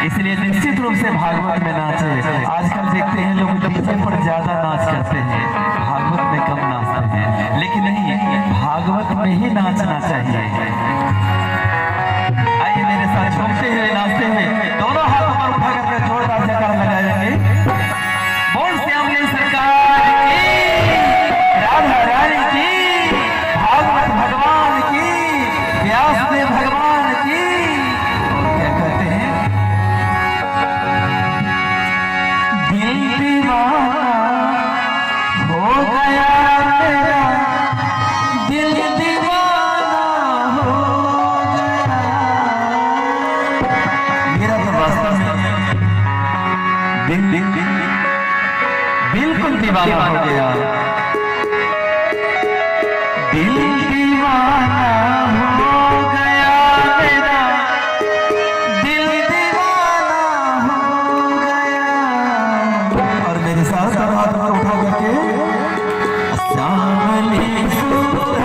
इसलिए निश्चित रूप से भागवत में नाचे। आजकल देखते हैं लोग डीजे पर ज्यादा नाच करते हैं, भागवत में कम नाचते हैं, लेकिन नहीं, भागवत में ही नाचना चाहिए। आइए मेरे साथ झूमते हुए नाचते हुए दोनों हाथ ऊपर उठा करके जोरदार जयकारा लगाएंगे। बोल श्यामली सरकार की, राधा रानी की, भागवत भगवान की, व्यासदेव भगवान की। क्या कहते हैं? दिल दीवाना हो गया तेरा, दिल दीवाना हो गया। मेरा तो वास्तव में दिल बिल्कुल दीवाना हो गया। दिल दीवाना हो गया मेरा, दिल दीवाना हो गया। और मेरे साथ हाथ में उठा करके श्यामली सूरत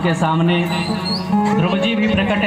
के सामने ध्रुव जी भी प्रकट